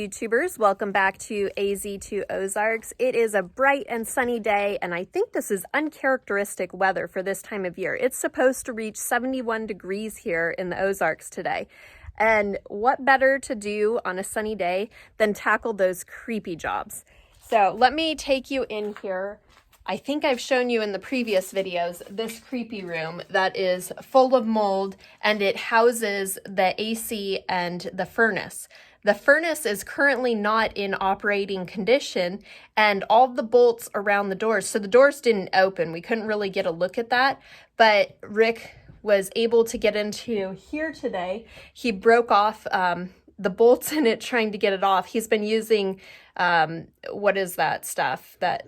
YouTubers, welcome back to AZ2 Ozarks. It is a bright and sunny day, and I think this is uncharacteristic weather for this time of year. It's supposed to reach 71 degrees here in the Ozarks today. And what better to do on a sunny day than tackle those creepy jobs? So let me take you in here. I think I've shown you in the previous videos this creepy room that is full of mold, and it houses the AC and the furnace. The furnace is currently not in operating condition, and all the bolts around the doors, so the doors didn't open. We couldn't really get a look at that, but Rick was able to get into here today. He broke off the bolts in it trying to get it off. He's been using, what is that stuff? That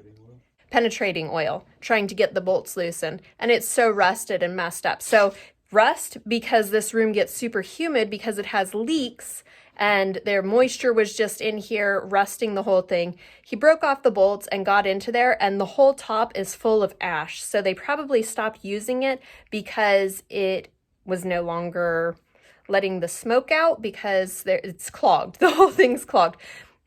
penetrating oil, trying to get the bolts loosened, and it's so rusted and messed up. So rust because this room gets super humid because it has leaks, and their moisture was just in here rusting the whole thing. He broke off the bolts and got into there, and the whole top is full of ash. So they probably stopped using it because it was no longer letting the smoke out because it's clogged. The whole thing's clogged.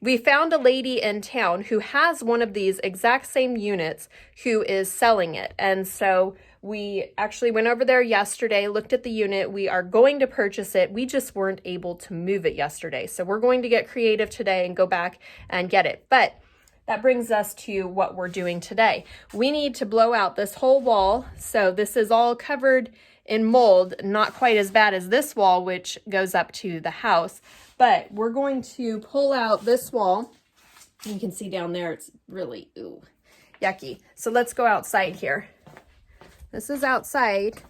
We found a lady in town who has one of these exact same units who is selling it. And so we actually went over there yesterday, looked at the unit. We are going to purchase it. We just weren't able to move it yesterday. So we're going to get creative today and go back and get it. But that brings us to what we're doing today. We need to blow out this whole wall. So this is all covered in mold, not quite as bad as this wall, which goes up to the house. But we're going to pull out this wall. You can see down there, it's really, yucky. So let's go outside here. This is outside,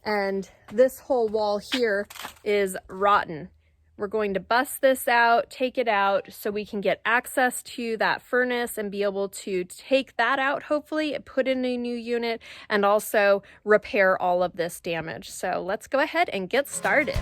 and this whole wall here is rotten. We're going to bust this out, take it out, so we can get access to that furnace and be able to take that out, hopefully, put in a new unit, and also repair all of this damage. So let's go ahead and get started.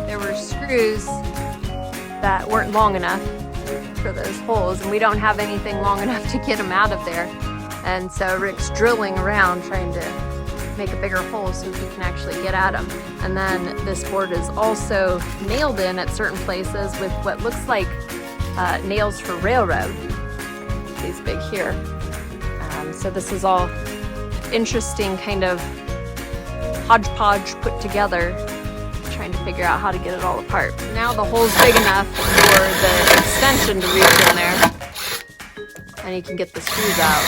There were screws that weren't long enough for those holes, and we don't have anything long enough to get them out of there. And so Rick's drilling around trying to make a bigger hole so he can actually get at them. And then this board is also nailed in at certain places with what looks like nails for railroad. These big here. So this is all interesting kind of hodgepodge put together, trying to figure out how to get it all apart. Now the hole's big enough for the extension to reach in there, and you can get the screws out.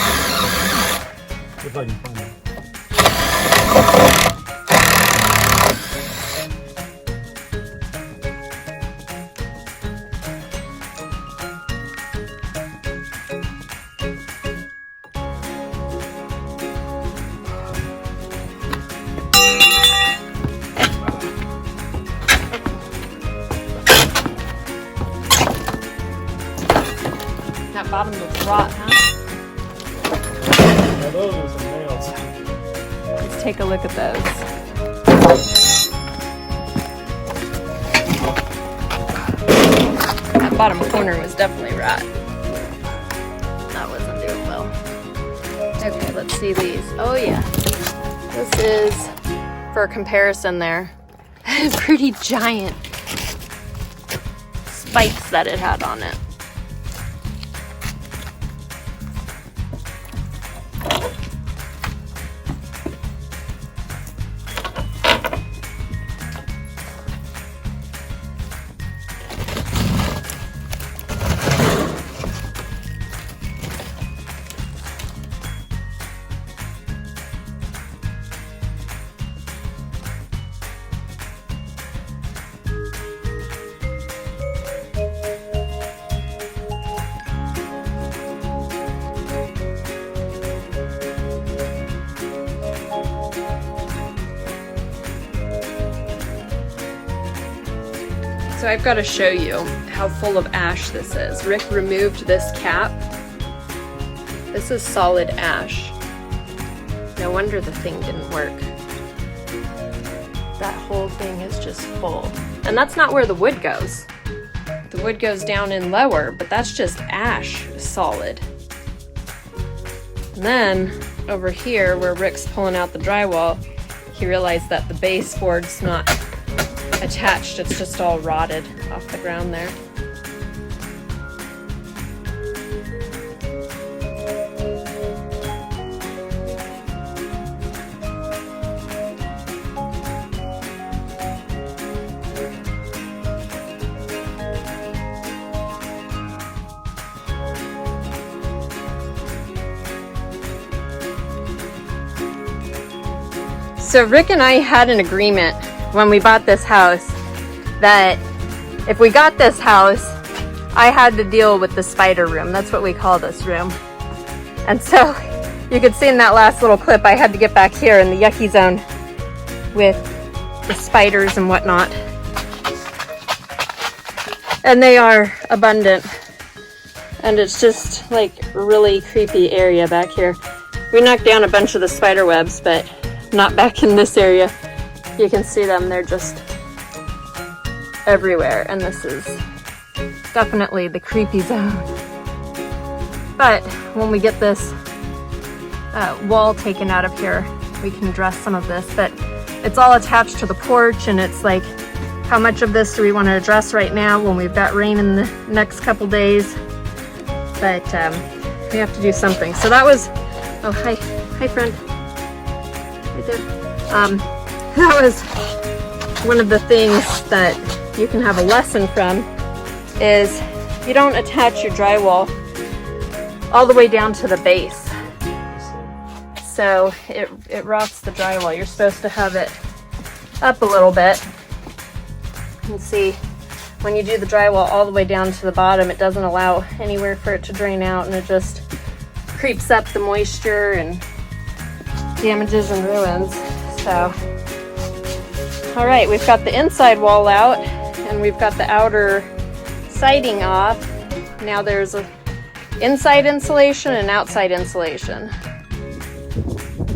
If I can find them. That bottom looks rot, huh? Yeah, those are some nails. Let's take a look at those. That bottom corner was definitely rot. That wasn't doing well. Okay, let's see these. Oh yeah, this is, for comparison there, pretty giant spikes that it had on it. So I've got to show you how full of ash this is. Rick removed this cap. This is solid ash. No wonder the thing didn't work. That whole thing is just full. And that's not where the wood goes. The wood goes down in lower, but that's just ash solid. And then over here where Rick's pulling out the drywall, he realized that the baseboard's not attached, it's just all rotted off the ground there. So Rick and I had an agreement when we bought this house that if we got this house, I had to deal with the spider room. That's what we call this room. And so you could see in that last little clip, I had to get back here in the yucky zone with the spiders and whatnot. And they are abundant. And it's just like a really creepy area back here. We knocked down a bunch of the spider webs, but not back in this area. You can see them, they're just everywhere, and this is definitely the creepy zone. But when we get this wall taken out of here, we can address some of this, but it's all attached to the porch, and it's like, how much of this do we want to address right now when we've got rain in the next couple days? But we have to do something. So that was, oh hi friend. Right there. That was one of the things that you can have a lesson from, is you don't attach your drywall all the way down to the base. So it rots the drywall. You're supposed to have it up a little bit. You can see when you do the drywall all the way down to the bottom, it doesn't allow anywhere for it to drain out, and it just creeps up the moisture and damages and ruins. So, all right, we've got the inside wall out and we've got the outer siding off. Now there's a inside insulation and outside insulation.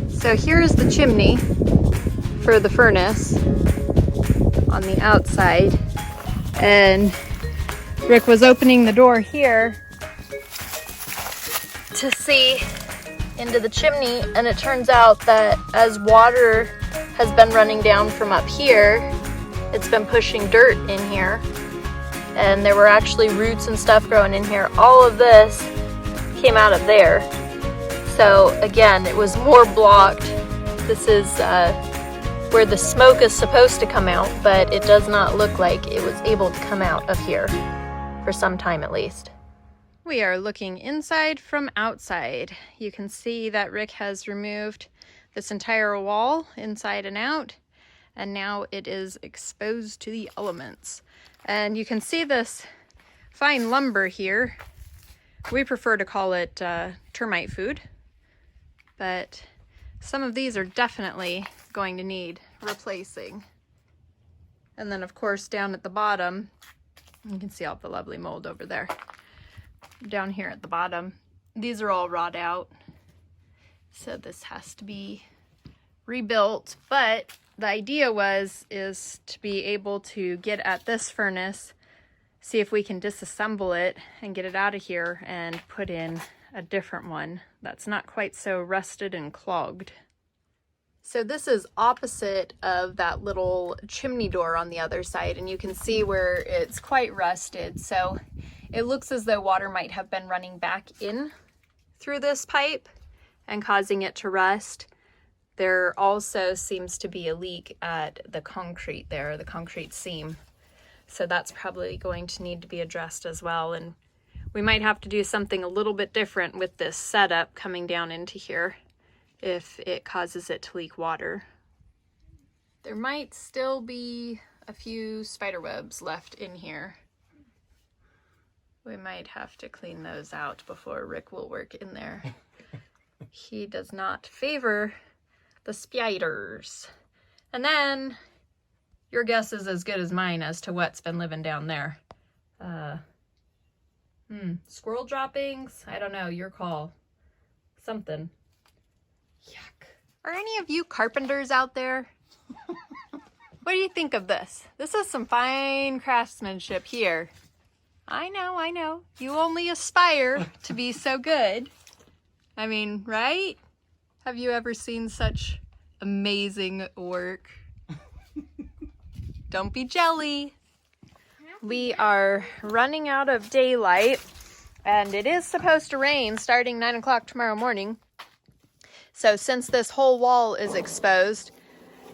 So here's the chimney for the furnace on the outside, and Rick was opening the door here to see into the chimney, and it turns out that as water has been running down from up here, it's been pushing dirt in here, and there were actually roots and stuff growing in here. All of this came out of there. So again, it was more blocked. This is where the smoke is supposed to come out, but it does not look like it was able to come out of here for some time at least. We are looking inside from outside. You can see that Rick has removed this entire wall inside and out, and now it is exposed to the elements. And you can see this fine lumber here. We prefer to call it termite food, but some of these are definitely going to need replacing. And then of course down at the bottom, you can see all the lovely mold over there. Down here at the bottom, these are all rot out, so this has to be rebuilt. But the idea is to be able to get at this furnace see if we can disassemble it and get it out of here and put in a different one that's not quite so rusted and clogged. So this is opposite of that little chimney door on the other side, and you can see where it's quite rusted. So it looks as though water might have been running back in through this pipe and causing it to rust. There also seems to be a leak at the concrete there, the concrete seam. So that's probably going to need to be addressed as well. And we might have to do something a little bit different with this setup coming down into here if it causes it to leak water. There might still be a few spider webs left in here. We might have to clean those out before Rick will work in there. He does not favor the spiders. And then your guess is as good as mine as to what's been living down there. Squirrel droppings? I don't know, your call. Something. Yuck. Are any of you carpenters out there? What do you think of this? This is some fine craftsmanship here. I know. You only aspire to be so good. I mean, right? Have you ever seen such amazing work? Don't be jelly. We are running out of daylight, and it is supposed to rain starting 9 o'clock tomorrow morning. So since this whole wall is exposed,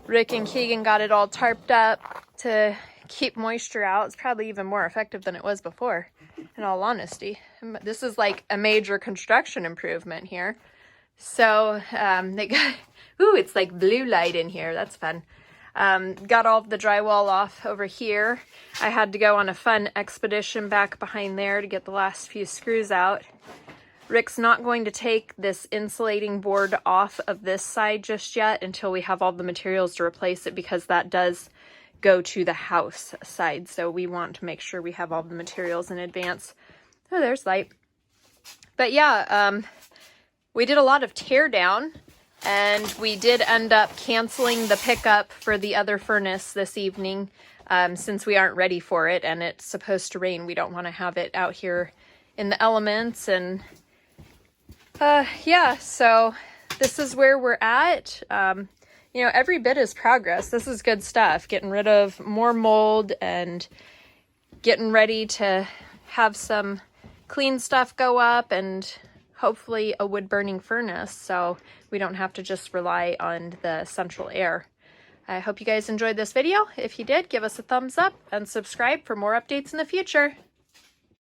Rick and Keegan got it all tarped up to keep moisture out. It's probably even more effective than it was before, in all honesty. This is like a major construction improvement here. So they got, ooh, it's like blue light in here. That's fun. Got all of the drywall off over here. I had to go on a fun expedition back behind there to get the last few screws out. Rick's not going to take this insulating board off of this side just yet until we have all the materials to replace it, because that does go to the house side. So we want to make sure we have all the materials in advance. Oh, there's light. But yeah, we did a lot of tear down. And we did end up canceling the pickup for the other furnace this evening, since we aren't ready for it and it's supposed to rain. We don't want to have it out here in the elements. And yeah, so this is where we're at. You know, every bit is progress. This is good stuff. Getting rid of more mold and getting ready to have some clean stuff go up, and hopefully a wood burning furnace, so we don't have to just rely on the central air. I hope you guys enjoyed this video. If you did, give us a thumbs up and subscribe for more updates in the future.